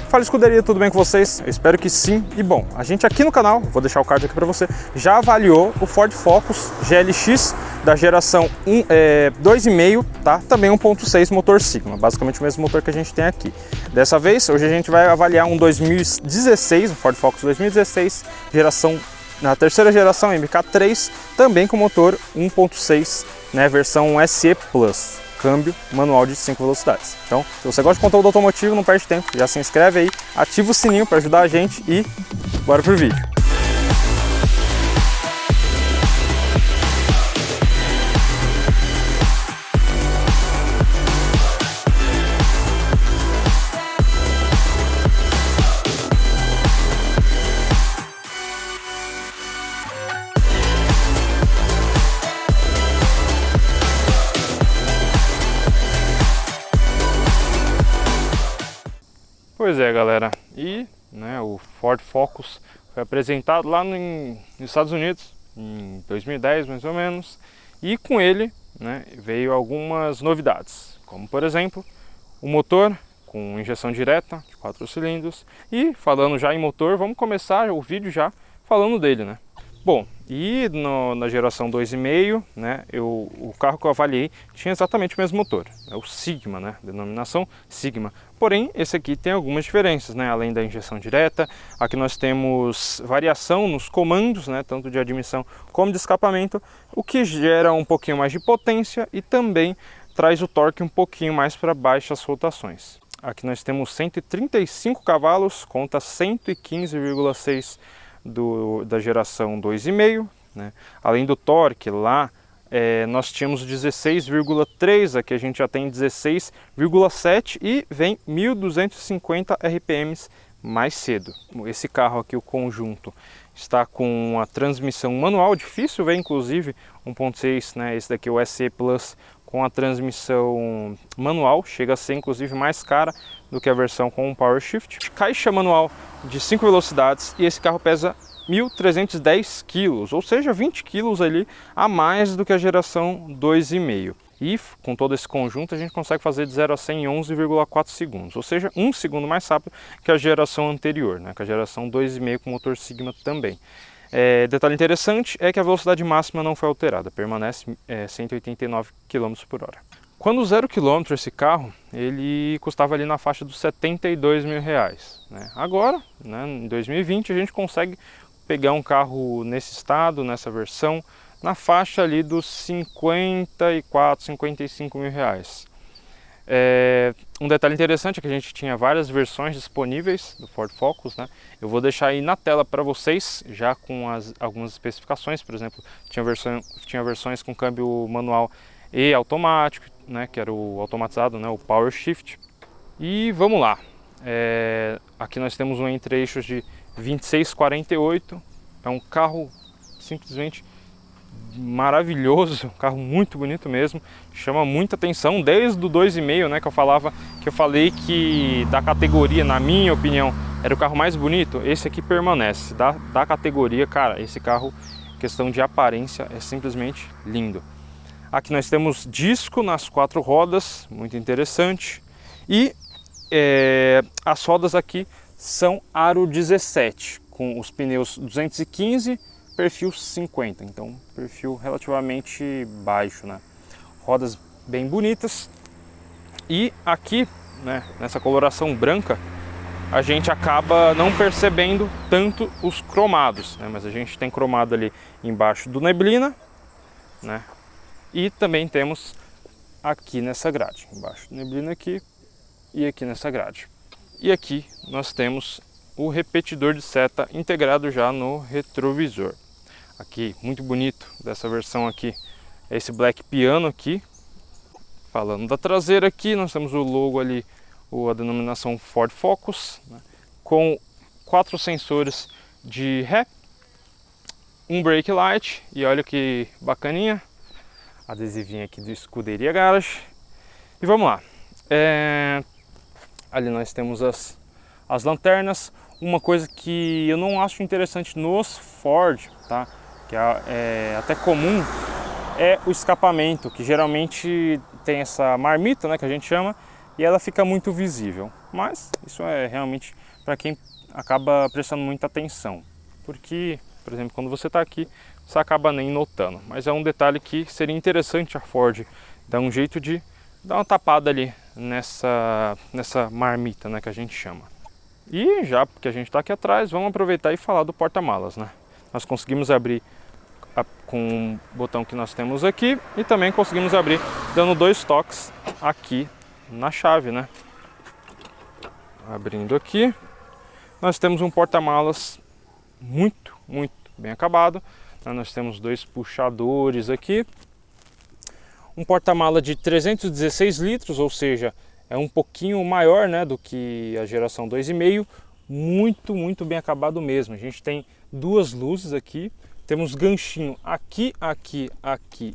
Fala Escuderia, tudo bem com vocês? Eu espero que sim. E bom, a gente aqui no canal, vou deixar o card aqui para você, já avaliou o Ford Focus GLX da geração 2.5, tá? Também 1.6 motor Sigma, basicamente o mesmo motor que a gente tem aqui. Dessa vez, hoje a gente vai avaliar um 2016, um Ford Focus 2016, na terceira geração MK3, também com motor 1.6, né, versão SE Plus. Câmbio manual de 5 velocidades. Então, se você gosta de conteúdo automotivo, não perde tempo, já se inscreve aí, ativa o sininho para ajudar a gente e bora pro vídeo. Pois é, galera, e o Ford Focus foi apresentado lá nos Estados Unidos em 2010 mais ou menos, e com ele veio algumas novidades, como por exemplo o motor com injeção direta de 4 cilindros. E falando já em motor, vamos começar o vídeo já falando dele, Bom, e na geração 2.5, o carro que eu avaliei tinha exatamente o mesmo motor, é o Sigma, denominação Sigma. Porém, esse aqui tem algumas diferenças, além da injeção direta. Aqui nós temos variação nos comandos, tanto de admissão como de escapamento, o que gera um pouquinho mais de potência e também traz o torque um pouquinho mais para baixas rotações. Aqui nós temos 135 cavalos contra 115,6 da geração 2.5, Além do torque lá, nós tínhamos 16,3, aqui a gente já tem 16,7 e vem 1.250 RPMs mais cedo. Esse carro aqui, o conjunto, está com a transmissão manual, difícil ver inclusive 1.6, esse daqui o SE Plus com a transmissão manual, chega a ser inclusive mais cara do que a versão com Power Shift. Caixa manual de 5 velocidades e esse carro pesa 1.310 kg, ou seja, 20 kg ali a mais do que a geração 2.5. E com todo esse conjunto a gente consegue fazer de 0 a 100 em 11,4 segundos, ou seja, 1 segundo mais rápido que a geração anterior, que a geração 2.5 com motor Sigma também. Detalhe interessante é que a velocidade máxima não foi alterada, permanece 189 km por hora. Quando 0 km esse carro, ele custava ali na faixa dos R$72 mil. Agora, em 2020, a gente consegue pegar um carro nesse estado, nessa versão, na faixa ali dos 54, 55 mil reais. Um detalhe interessante é que a gente tinha várias versões disponíveis do Ford Focus, Eu vou deixar aí na tela para vocês, já com algumas especificações. Por exemplo, tinha versões com câmbio manual e automático, que era o automatizado, o Power Shift. E vamos lá, aqui nós temos um entre-eixos de 26,48, é um carro simplesmente maravilhoso, um carro muito bonito mesmo, chama muita atenção desde o 2.5, que eu falei que da categoria, na minha opinião, era o carro mais bonito. Esse aqui permanece, da categoria, cara, esse carro, questão de aparência, é simplesmente lindo. Aqui nós temos disco nas 4 rodas, muito interessante, e as rodas aqui são aro 17, com os pneus 215, perfil 50, então perfil relativamente baixo, Rodas bem bonitas. E aqui, nessa coloração branca, a gente acaba não percebendo tanto os cromados, mas a gente tem cromado ali embaixo do neblina, E também temos aqui nessa grade, embaixo do neblina aqui e aqui nessa grade. E aqui nós temos o repetidor de seta integrado já no retrovisor. Aqui, muito bonito dessa versão aqui, é esse Black Piano aqui. Falando da traseira aqui, nós temos o logo ali, a denominação Ford Focus, com 4 sensores de ré, um brake light, e olha que bacaninha, adesivinho aqui do Escuderia Garage. E vamos lá, ali nós temos as lanternas. Uma coisa que eu não acho interessante nos Ford, que é até comum, é o escapamento, que geralmente tem essa marmita, que a gente chama, e ela fica muito visível. mas isso é realmente para quem acaba prestando muita atenção, porque, por exemplo, quando você está aqui, você acaba nem notando, mas é um detalhe que seria interessante a Ford dar um jeito de dar uma tapada ali nessa marmita, né, que a gente chama. E já que a gente está aqui atrás, vamos aproveitar e falar do porta-malas, né? Nós conseguimos abrir com o botão que nós temos aqui e também conseguimos abrir dando 2 toques aqui na chave, né? Abrindo aqui, nós temos um porta-malas muito bem acabado. Nós temos 2 puxadores aqui, um porta-mala de 316 litros, ou seja, é um pouquinho maior, né, do que a geração 2,5, muito bem acabado mesmo. A gente tem 2 luzes aqui, temos ganchinho aqui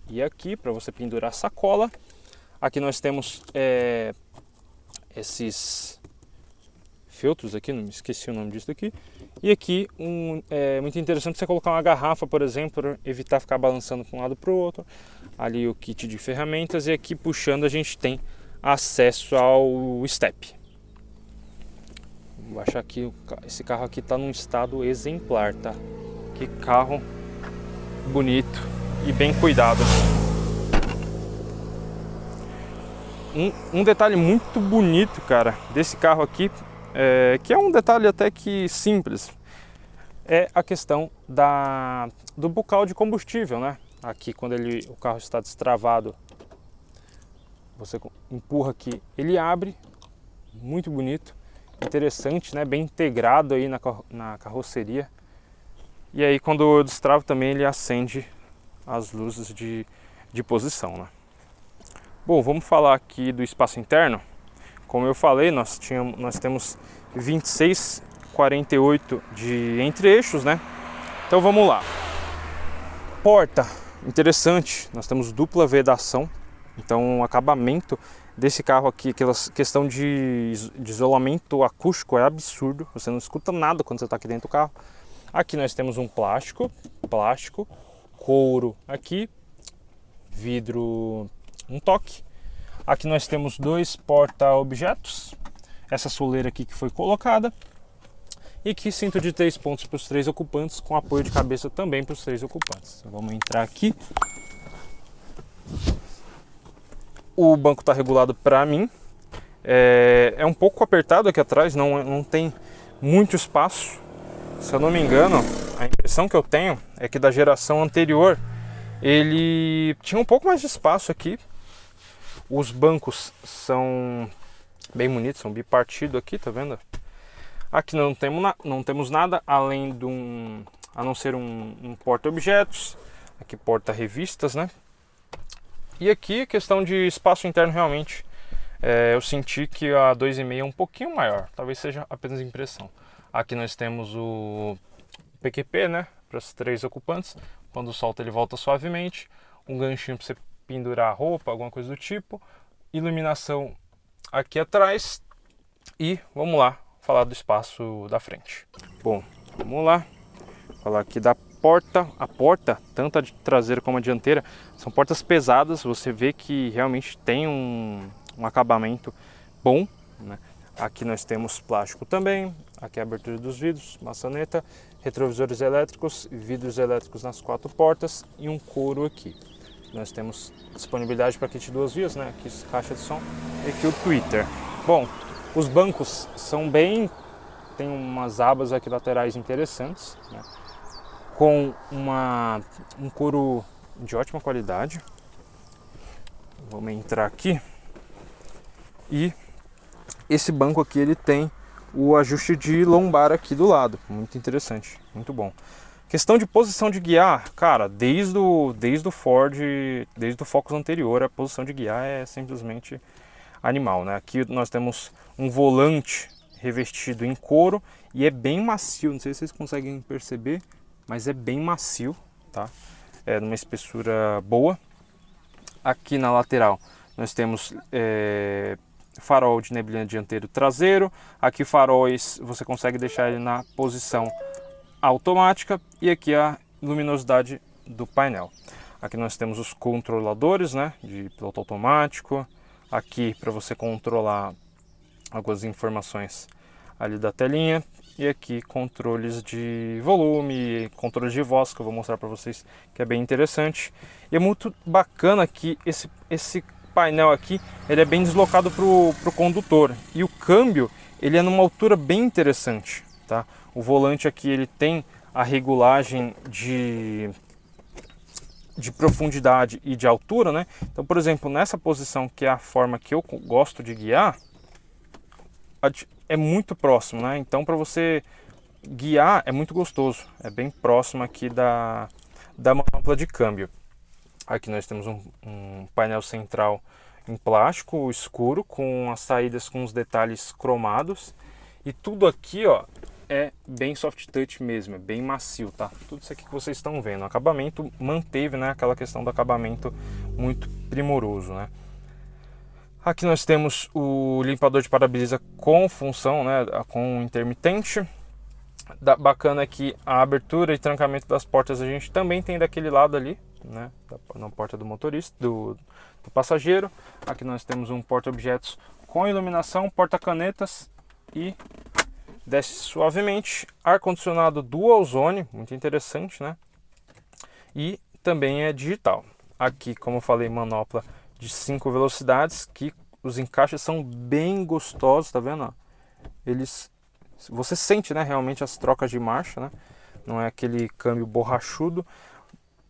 e aqui para você pendurar sacola. Aqui nós temos esses feltros aqui, não me esqueci o nome disso aqui. E aqui é muito interessante você colocar uma garrafa, por exemplo, para evitar ficar balançando para um lado para o outro. Ali o kit de ferramentas, e aqui puxando a gente tem acesso ao step. Vou achar aqui, esse carro aqui está num estado exemplar, tá? Que carro bonito e bem cuidado. Um detalhe muito bonito, cara, desse carro aqui, que é um detalhe até que simples, é a questão do bocal de combustível, né? Aqui, quando o carro está destravado, você empurra aqui, ele abre, muito bonito, interessante, né? Bem integrado aí na carroceria. E aí, quando eu destravo também, ele acende as luzes de posição, né? Bom, vamos falar aqui do espaço interno. Como eu falei, nós temos 26,48 de entre-eixos, né? Então vamos lá. Porta, interessante, nós temos dupla vedação. Então o acabamento desse carro aqui, aquela questão de isolamento acústico é absurdo. Você não escuta nada quando você está aqui dentro do carro. Aqui nós temos um plástico, couro aqui, vidro, um toque. Aqui nós temos 2 porta-objetos, essa soleira aqui que foi colocada, e aqui cinto de 3 pontos para os 3 ocupantes, com apoio de cabeça também para os 3 ocupantes. Então, vamos entrar aqui. O banco está regulado para mim, é um pouco apertado aqui atrás, não tem muito espaço. Se eu não me engano, a impressão que eu tenho é que da geração anterior ele tinha um pouco mais de espaço aqui. Os bancos são bem bonitos, são bipartidos aqui, tá vendo? Aqui não temos nada além a não ser um porta-objetos, aqui porta-revistas, né? E aqui, questão de espaço interno, realmente, eu senti que a 2,5 é um pouquinho maior, talvez seja apenas impressão. Aqui nós temos o PQP, né, para os 3 ocupantes, quando solta ele volta suavemente, um ganchinho para você pendurar roupa, alguma coisa do tipo, iluminação aqui atrás, e vamos lá falar do espaço da frente. Bom, vamos lá falar aqui da porta. A porta, tanto a traseira como a dianteira, são portas pesadas. Você vê que realmente tem um acabamento bom, né? Aqui nós temos plástico também, aqui a abertura dos vidros, maçaneta, retrovisores elétricos, vidros elétricos nas 4 portas e um couro aqui. Nós temos disponibilidade para kit 2 vias, né? Aqui caixa de som e aqui o Twitter. Bom, os bancos são tem umas abas aqui laterais interessantes, né? Com um couro de ótima qualidade. Vamos entrar aqui. E esse banco aqui, ele tem o ajuste de lombar aqui do lado, muito interessante, muito bom. Questão de posição de guiar, cara, desde o Ford, desde o Focus anterior, a posição de guiar é simplesmente animal, né? Aqui nós temos um volante revestido em couro e é bem macio, não sei se vocês conseguem perceber, mas é bem macio, tá? É numa espessura boa. Aqui na lateral nós temos farol de neblina dianteiro traseiro. Aqui faróis você consegue deixar ele na posição automática e aqui a luminosidade do painel. Aqui nós temos os controladores, né, de piloto automático. Aqui para você controlar algumas informações ali da telinha. E aqui controles de volume, controles de voz, que eu vou mostrar para vocês, que é bem interessante. E é muito bacana que esse painel aqui, ele é bem deslocado para o condutor. E o câmbio, ele é numa altura bem interessante, tá? O volante aqui, ele tem a regulagem de profundidade e de altura, né? Então, por exemplo, nessa posição, que é a forma que eu gosto de guiar, é muito próximo, né? Então, para você guiar é muito gostoso, é bem próximo aqui da manopla de câmbio. Aqui nós temos um painel central em plástico escuro com as saídas com os detalhes cromados, e tudo aqui, ó, é bem soft touch mesmo, é bem macio, tá? Tudo isso aqui que vocês estão vendo, o acabamento manteve, né, aquela questão do acabamento muito primoroso, né? Aqui nós temos o limpador de para-brisa com função, né, com intermitente. Bacana é que a abertura e trancamento das portas a gente também tem daquele lado ali, né, na porta do motorista, do passageiro. Aqui nós temos um porta-objetos com iluminação, porta-canetas e desce suavemente. Ar-condicionado dual zone, muito interessante, né? E também é digital. Aqui, como eu falei, manopla de 5 velocidades, que os encaixes são bem gostosos, tá vendo? Você sente, né, realmente as trocas de marcha, né? Não é aquele câmbio borrachudo.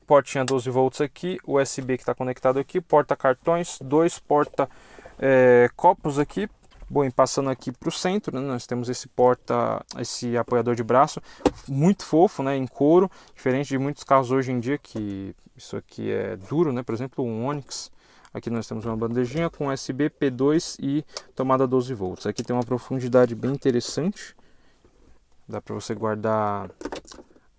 Portinha 12 volts aqui, USB que está conectado aqui, porta-cartões, 2 porta-copos aqui. Bom, e passando aqui para o centro, né, nós temos esse apoiador de braço, muito fofo, né, em couro, diferente de muitos carros hoje em dia que isso aqui é duro, né, por exemplo, um Onix. Aqui nós temos uma bandejinha com USB, P2 e tomada 12 volts. Aqui tem uma profundidade bem interessante, dá para você guardar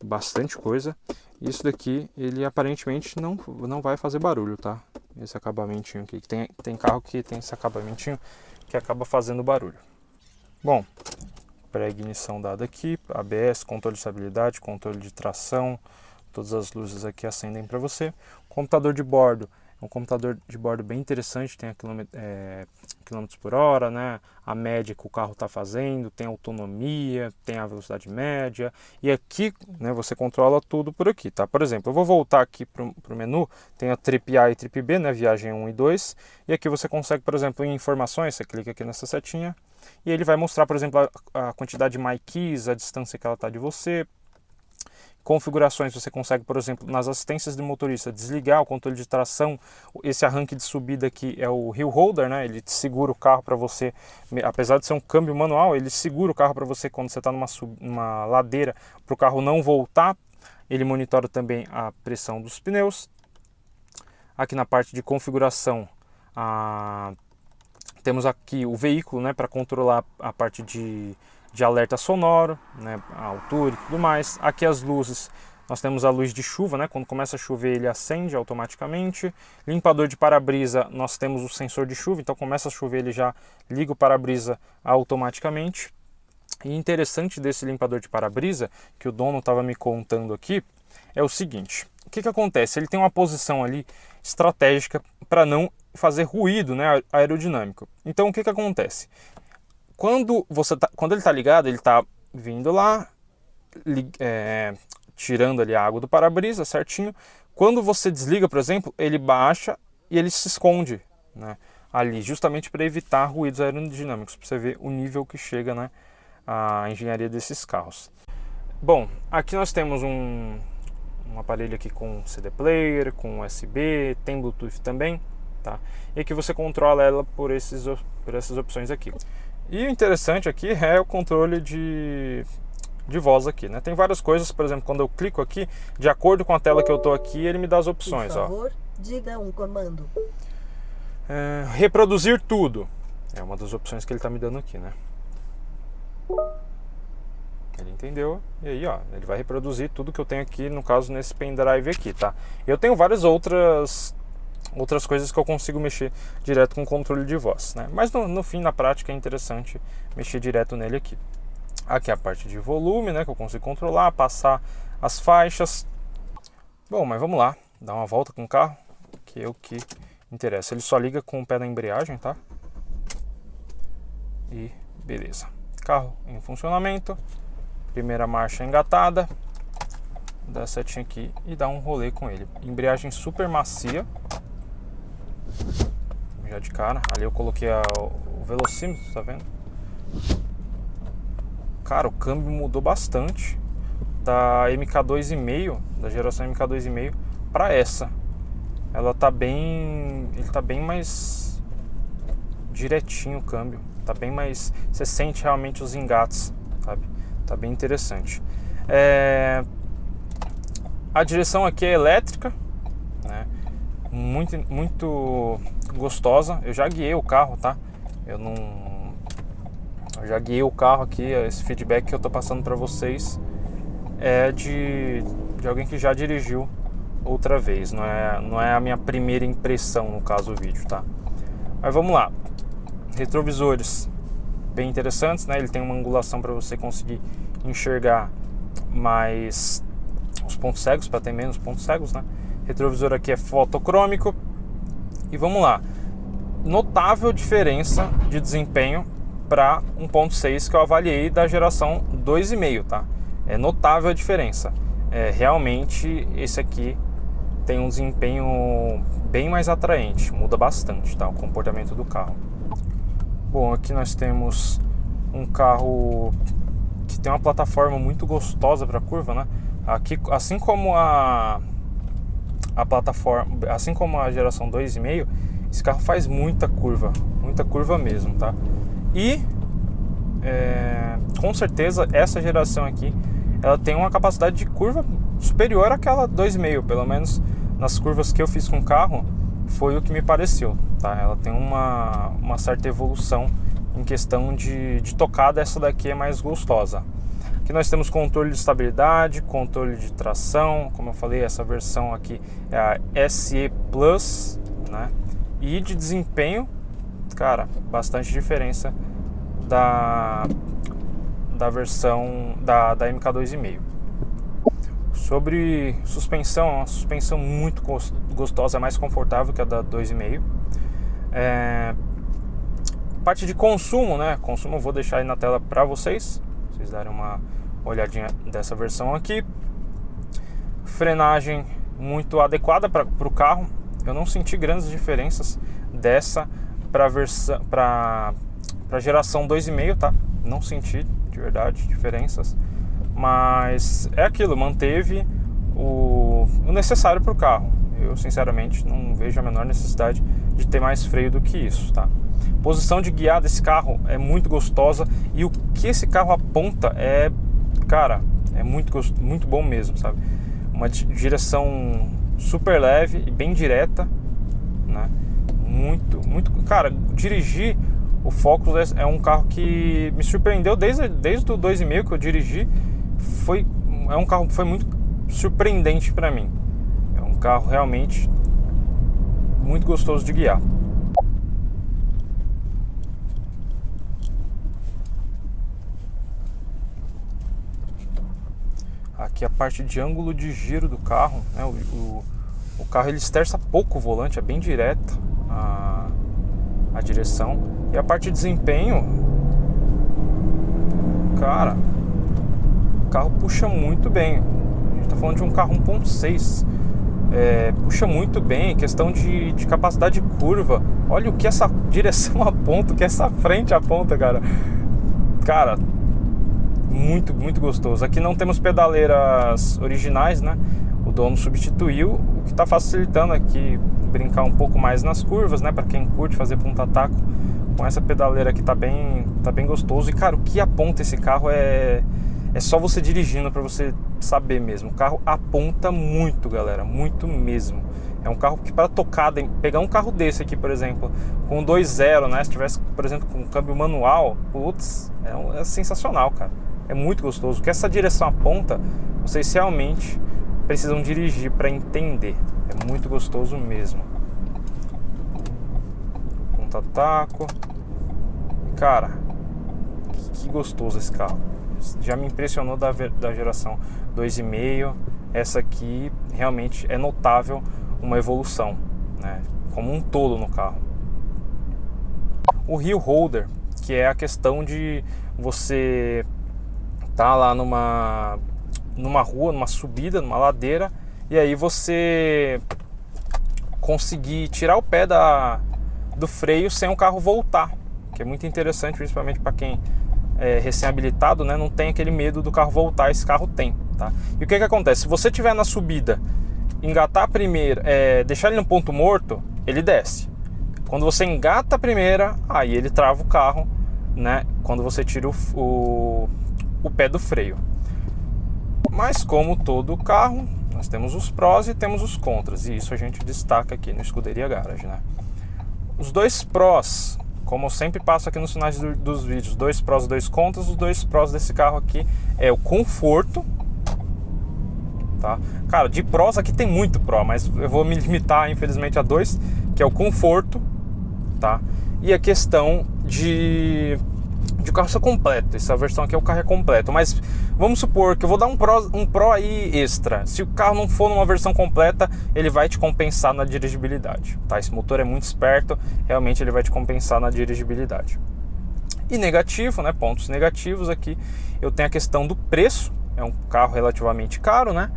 bastante coisa. Isso daqui, ele aparentemente não vai fazer barulho, tá? Esse acabamentinho aqui, que tem carro que tem esse acabamentinho que acaba fazendo barulho. Bom, pré-ignição dada aqui, ABS, controle de estabilidade, controle de tração, todas as luzes aqui acendem para você. Computador de bordo, é um computador de bordo bem interessante, tem a quilômetros por hora, né? A média que o carro está fazendo, tem autonomia, tem a velocidade média, e aqui, né, você controla tudo por aqui, tá? Por exemplo, eu vou voltar aqui para o menu, tem a Trip A e Trip B, né, viagem 1 e 2, e aqui você consegue, por exemplo, em informações, você clica aqui nessa setinha, e ele vai mostrar, por exemplo, a quantidade de My Keys, a distância que ela está de você. Configurações, você consegue, por exemplo, nas assistências do motorista, desligar o controle de tração. Esse arranque de subida aqui é o hill holder, né? Ele segura o carro para você, apesar de ser um câmbio manual, ele segura o carro para você quando você está numa ladeira, para o carro não voltar. Ele monitora também a pressão dos pneus. Aqui na parte de configuração, temos aqui o veículo, né, para controlar a parte de alerta sonoro, né, a altura e tudo mais. Aqui as luzes, nós temos a luz de chuva, né, quando começa a chover ele acende automaticamente. Limpador de para-brisa, nós temos o sensor de chuva, então começa a chover ele já liga o para-brisa automaticamente. E interessante desse limpador de para-brisa, que o dono estava me contando aqui, é o seguinte: o que acontece? Ele tem uma posição ali estratégica para não fazer ruído, né, aerodinâmico. Então o que acontece? Quando ele está ligado, ele está vindo lá, tirando ali a água do para-brisa certinho. Quando você desliga, por exemplo, ele baixa e ele se esconde, né, ali, justamente para evitar ruídos aerodinâmicos, para você ver o nível que chega, né, a engenharia desses carros. Bom, aqui nós temos um aparelho aqui com CD player, com USB, tem Bluetooth também, tá? E aqui você controla ela por essas opções aqui. E o interessante aqui é o controle de voz aqui, né? Tem várias coisas, por exemplo, quando eu clico aqui, de acordo com a tela que eu tô aqui, ele me dá as opções, por favor, diga um comando. Reproduzir tudo. É uma das opções que ele tá me dando aqui, né? Ele entendeu, e aí, ó, ele vai reproduzir tudo que eu tenho aqui, no caso, nesse pendrive aqui, tá? Eu tenho várias outras coisas que eu consigo mexer direto com o controle de voz, né? Mas no fim, na prática, é interessante mexer direto nele aqui. Aqui é a parte de volume, né, que eu consigo controlar, passar as faixas. Bom, mas vamos lá, dar uma volta com o carro, que é o que interessa. Ele só liga com o pé na embreagem, tá? E beleza. Carro em funcionamento. Primeira marcha engatada. Dá setinha aqui e dá um rolê com ele. Embreagem super macia. Já de cara. Ali eu coloquei o velocímetro, tá vendo? Cara, o câmbio mudou bastante da MK2,5, da geração MK2,5 para essa. Ela tá bem, ele tá bem mais direitinho o câmbio, tá bem mais, você sente realmente os engates, sabe? Tá bem interessante. A direção aqui é elétrica, né? Muito gostosa. Eu já guiei o carro, tá? Eu já guiei o carro aqui. Esse feedback que eu tô passando para vocês é de alguém que já dirigiu outra vez, não é a minha primeira impressão no caso do vídeo, tá? Mas vamos lá. Retrovisores bem interessantes, né? Ele tem uma angulação para você conseguir enxergar mais os pontos cegos, para ter menos pontos cegos, né? Retrovisor aqui é fotocrômico. E vamos lá. Notável diferença de desempenho para 1.6 que eu avaliei da geração 2,5, tá? É notável a diferença. Realmente esse aqui tem um desempenho bem mais atraente, muda bastante, tá? O comportamento do carro. Bom, aqui nós temos um carro que tem uma plataforma muito gostosa para curva, né? Aqui, assim como a plataforma, assim como a geração 2,5, esse carro faz muita curva mesmo, tá? E com certeza essa geração aqui, ela tem uma capacidade de curva superior àquela 2,5, pelo menos nas curvas que eu fiz com o carro, foi o que me pareceu, tá? Ela tem uma certa evolução em questão de tocada, essa daqui é mais gostosa. Aqui nós temos controle de estabilidade, controle de tração, como eu falei, essa versão aqui é a SE Plus, né? E de desempenho, cara, bastante diferença da versão da MK2,5. Sobre suspensão, é uma suspensão muito gostosa, é mais confortável que a da 2,5. Parte de consumo, né? Consumo eu vou deixar aí na tela para vocês darem uma olhadinha dessa versão aqui. Frenagem muito adequada para o carro. Eu não senti grandes diferenças dessa para a geração 2,5, tá? Não senti de verdade diferenças, mas é aquilo, manteve o necessário para o carro. Eu sinceramente não vejo a menor necessidade de ter mais freio do que isso, tá? Posição de guiar desse carro é muito gostosa e o que esse carro aponta cara, é muito bom mesmo, sabe? Uma direção super leve e bem direta, né? Cara, dirigir o Focus é um carro que me surpreendeu desde o 2,5 que eu dirigi. É um carro que foi muito surpreendente para mim. É um carro realmente muito gostoso de guiar. Aqui a parte de ângulo de giro do carro, né? O carro ele esterça pouco o volante, é bem direta a direção. E a parte de desempenho, cara, o carro puxa muito bem. A gente tá falando de um carro 1.6, puxa muito bem, questão de capacidade de curva. Olha o que essa direção aponta, o que essa frente aponta, cara. Cara, muito gostoso. Aqui não temos pedaleiras originais, né? O dono substituiu, o que está facilitando aqui brincar um pouco mais nas curvas, né? Para quem curte fazer ponta-taco, com essa pedaleira aqui tá bem gostoso. E cara, o que aponta esse carro é só você dirigindo para você saber mesmo. O carro aponta muito, galera, muito mesmo. É um carro que para tocada, pegar um carro desse aqui, por exemplo, com 2.0, né? Se tivesse, por exemplo, com câmbio manual, putz, é sensacional, cara. É muito gostoso. O que essa direção aponta, vocês realmente precisam dirigir para entender. É muito gostoso mesmo. Ponta-taco. Cara, que gostoso esse carro. Já me impressionou da geração 2,5. Essa aqui realmente é notável uma evolução, né? Como um todo no carro. O Hill Holder, que é a questão de você tá lá numa rua, numa subida, numa ladeira, e aí você conseguir tirar o pé do freio sem o carro voltar, que é muito interessante, principalmente para quem é recém-habilitado, né? Não tem aquele medo do carro voltar, esse carro tem, tá? E o que acontece? Se você estiver na subida, engatar a primeira, deixar ele no ponto morto, ele desce. Quando você engata a primeira, aí ele trava o carro, né? Quando você tira o pé do freio. Mas como todo carro, nós temos os prós e temos os contras, e isso a gente destaca aqui no Escuderia Garage, né? Os dois prós, como eu sempre passo aqui nos finais dos vídeos, dois prós e dois contras. Os dois prós desse carro aqui é o conforto, tá? Cara, de prós aqui tem muito pró, mas eu vou me limitar infelizmente a dois, que é o conforto, tá? E a questão de o carro ser completo. Essa versão aqui, o carro é completo, mas vamos supor que eu vou dar um pró aí extra. Se o carro não for numa versão completa, ele vai te compensar na dirigibilidade, tá? Esse motor é muito esperto, realmente ele vai te compensar na dirigibilidade. E negativo, né? Pontos negativos aqui, eu tenho a questão do preço. É um carro relativamente caro, né?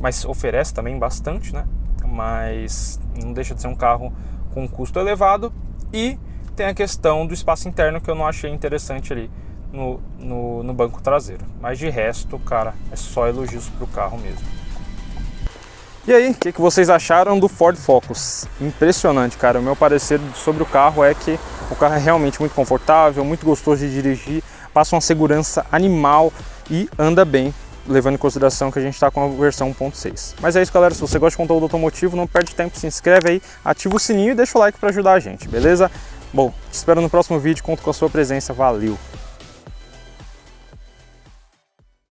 Mas oferece também bastante, né? Mas não deixa de ser um carro com um custo elevado. E tem a questão do espaço interno, que eu não achei interessante ali no banco traseiro. Mas de resto, cara, é só elogios pro carro mesmo. E aí, o que vocês acharam do Ford Focus? Impressionante, cara. O meu parecer sobre o carro é que o carro é realmente muito confortável, muito gostoso de dirigir, passa uma segurança animal e anda bem, levando em consideração que a gente está com a versão 1.6. Mas é isso, galera. Se você gosta de conteúdo automotivo, não perde tempo, se inscreve aí, ativa o sininho e deixa o like para ajudar a gente, beleza? Bom, te espero no próximo vídeo, conto com a sua presença, valeu!